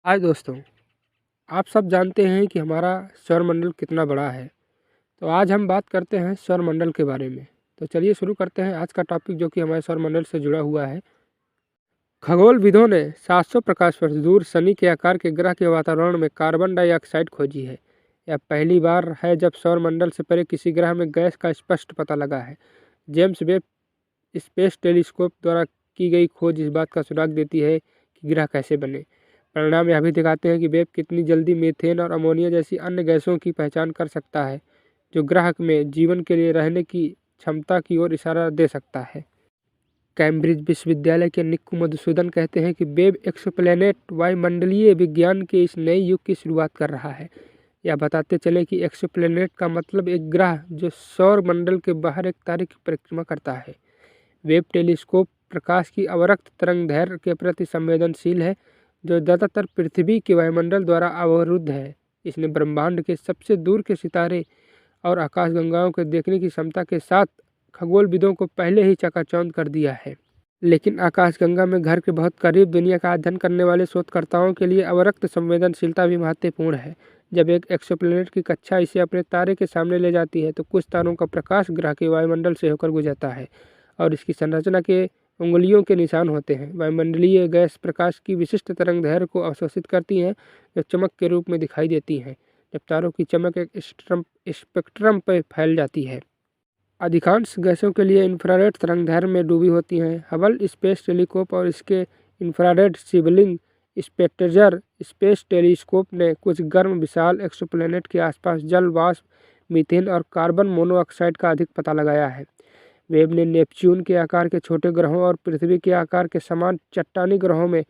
हाय दोस्तों, आप सब जानते हैं कि हमारा सौरमंडल कितना बड़ा है। तो आज हम बात करते हैं सौरमंडल के बारे में। तो चलिए शुरू करते हैं आज का टॉपिक, जो कि हमारे सौरमंडल से जुड़ा हुआ है। खगोलविदों ने 700 प्रकाश वर्ष दूर शनि के आकार के ग्रह के वातावरण में कार्बन डाइऑक्साइड खोजी है। यह पहली बार है जब सौरमंडल से परे किसी ग्रह में गैस का स्पष्ट पता लगा है। जेम्स वेब स्पेस टेलीस्कोप द्वारा की गई खोज इस बात का सुराग देती है कि ग्रह कैसे बने। परिणाम यह भी दिखाते हैं कि वेब कितनी जल्दी मीथेन और अमोनिया जैसी अन्य गैसों की पहचान कर सकता है, जो ग्रह में जीवन के लिए रहने की क्षमता की ओर इशारा दे सकता है। कैम्ब्रिज विश्वविद्यालय के निक्कू मधुसूदन कहते हैं कि वेब एक्सोप्लैनेट वायुमंडलीय विज्ञान के इस नए युग की शुरुआत कर रहा है। यह बताते चले कि एक्सोप्लैनेट का मतलब एक ग्रह जो सौर मंडल के बाहर एक तारे की परिक्रमा करता है। वेब टेलीस्कोप प्रकाश की अवरक्त तरंगदैर्घ्य के प्रति संवेदनशील है, जो ज़्यादातर पृथ्वी के वायुमंडल द्वारा अवरुद्ध है। इसने ब्रह्मांड के सबसे दूर के सितारे और आकाशगंगाओं को देखने की क्षमता के साथ खगोलविदों को पहले ही चकाचौंध कर दिया है। लेकिन आकाशगंगा में घर के बहुत करीब दुनिया का अध्ययन करने वाले शोधकर्ताओं के लिए अवरक्त संवेदनशीलता भी महत्वपूर्ण है। जब एक एक्सोप्लैनेट की कक्षा इसे अपने तारे के सामने ले जाती है, तो कुछ तारों का प्रकाश ग्रह के वायुमंडल से होकर गुजरता है और इसकी संरचना के उंगलियों के निशान होते हैं। वायुमंडलीय गैस प्रकाश की विशिष्ट तरंगदैर्घ्य को अवशोषित करती हैं, जो चमक के रूप में दिखाई देती हैं जब तारों की चमक एक स्पेक्ट्रम पर फैल जाती है। अधिकांश गैसों के लिए इंफ्रारेड तरंगदैर्घ्य में डूबी होती हैं। हबल स्पेस टेलीस्कोप और इसके इंफ्रारेड सिबलिंग स्पेक्ट्रर स्पेस टेलीस्कोप ने कुछ गर्म विशाल एक्सोप्लैनेट के आसपास जल वाष्प, मीथेन और कार्बन मोनोऑक्साइड का अधिक पता लगाया है। वेब ने नेपच्यून के आकार के छोटे ग्रहों और पृथ्वी के आकार के समान चट्टानी ग्रहों में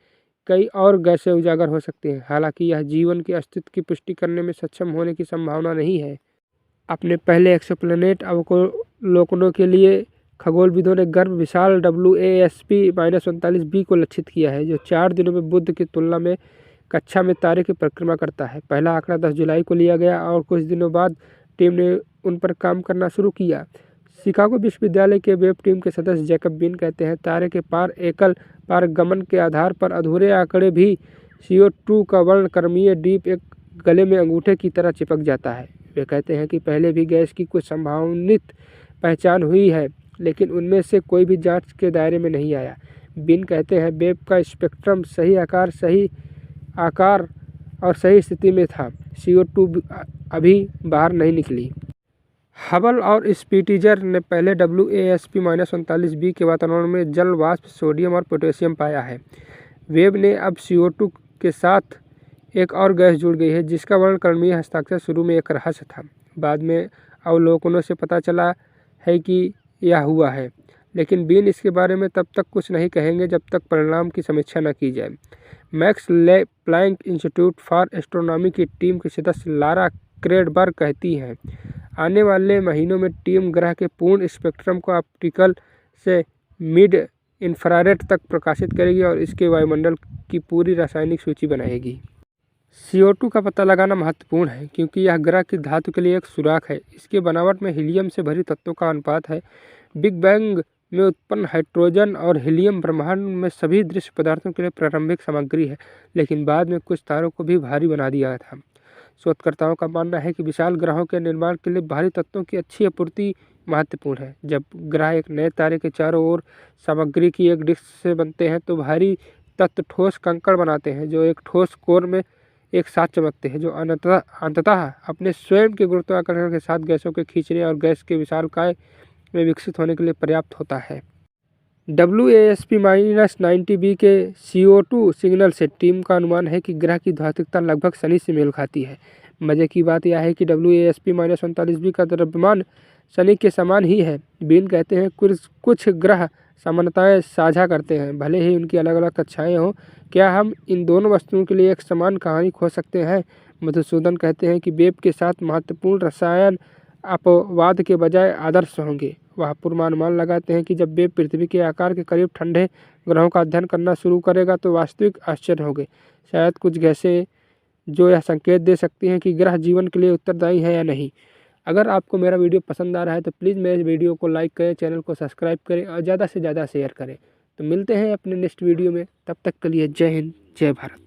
कई और गैसें उजागर हो सकती हैं। हालांकि यह जीवन के अस्तित्व की पुष्टि करने में सक्षम होने की संभावना नहीं है। अपने पहले एक्सोप्लैनेट अवलोकनों के लिए खगोलविदों ने गर्भ विशाल WASP-39b को लक्षित किया है, जो 4 दिनों में बुध की तुलना में कक्षा में तारे की परिक्रमा करता है। पहला आंकड़ा 10 जुलाई को लिया गया और कुछ दिनों बाद टीम ने उन पर काम करना शुरू किया। शिकागो विश्वविद्यालय के वेब टीम के सदस्य जैकब बीन कहते हैं, तारे के पार एकल पारगमन के आधार पर अधूरे आंकड़े भी CO2 का वर्णक्रमीय डीप एक गले में अंगूठे की तरह चिपक जाता है। वे कहते हैं कि पहले भी गैस की कुछ संभावित पहचान हुई है, लेकिन उनमें से कोई भी जांच के दायरे में नहीं आया। बिन कहते हैं, वेब का स्पेक्ट्रम सही आकार और सही स्थिति में था। CO2 अभी बाहर नहीं निकली। हबल और स्पिटिजर ने पहले WASP-39b के वातावरण में जल वाष्प, सोडियम और पोटेशियम पाया है। वेब ने अब CO2 के साथ एक और गैस जुड़ गई है, जिसका वर्णक्रमीय हस्ताक्षर शुरू में एक रहस्य था। बाद में अवलोकनों से पता चला है कि यह हुआ है, लेकिन बीन इसके बारे में तब तक कुछ नहीं कहेंगे जब तक परिणाम की समीक्षा न की जाए। Max Planck Institute for Astronomy की टीम की सदस्य लारा क्रेडबर्ग कहती हैं, आने वाले महीनों में टीम ग्रह के पूर्ण स्पेक्ट्रम को ऑप्टिकल से मिड इंफ्रारेड तक प्रकाशित करेगी और इसके वायुमंडल की पूरी रासायनिक सूची बनाएगी। CO2 का पता लगाना महत्वपूर्ण है, क्योंकि यह ग्रह की धातु के लिए एक सुराख है। इसके बनावट में हीलियम से भरी तत्वों का अनुपात है। बिग बैंग में उत्पन्न हाइड्रोजन और हीलियम ब्रह्मांड में सभी दृश्य पदार्थों के लिए प्रारंभिक सामग्री है, लेकिन बाद में कुछ तारों को भी भारी बना दिया था। शोधकर्ताओं का मानना है कि विशाल ग्रहों के निर्माण के लिए भारी तत्वों की अच्छी आपूर्ति महत्वपूर्ण है। जब ग्रह एक नए तारे के चारों ओर सामग्री की एक डिस्क से बनते हैं, तो भारी तत्व ठोस कंकड़ बनाते हैं, जो एक ठोस कोर में एक साथ चमकते हैं, जो अंततः अपने स्वयं के गुरुत्वाकर्षण के साथ गैसों के खींचने और गैस के विशालकाय में विकसित होने के लिए पर्याप्त होता है। WASP-90b के CO2 सिग्नल से टीम का अनुमान है कि ग्रह की भौतिकता लगभग शनि से मेल खाती है। मजे की बात यह है कि WASP-39b का द्रव्यमान शनि के समान ही है। बीन कहते हैं, कुछ ग्रह समानताएं साझा करते हैं, भले ही उनकी अलग अलग कक्षाएं हों। क्या हम इन दोनों वस्तुओं के लिए एक समान कहानी खोज सकते हैं? मधुसूदन कहते हैं कि वेब के साथ महत्वपूर्ण रसायन अपवाद के बजाय आदर्श होंगे। वह पूर्वानुमान लगाते हैं कि जब वेब पृथ्वी के आकार के करीब ठंडे ग्रहों का अध्ययन करना शुरू करेगा, तो वास्तविक आश्चर्य होंगे। शायद कुछ गैसें जो यह संकेत दे सकती हैं कि ग्रह जीवन के लिए उत्तरदायी है या नहीं। अगर आपको मेरा वीडियो पसंद आ रहा है तो प्लीज़ मेरे वीडियो को लाइक करें, चैनल को सब्सक्राइब करें और ज़्यादा से ज़्यादा शेयर करें। तो मिलते हैं अपने नेक्स्ट वीडियो में, तब तक के लिए जय हिंद, जय भारत।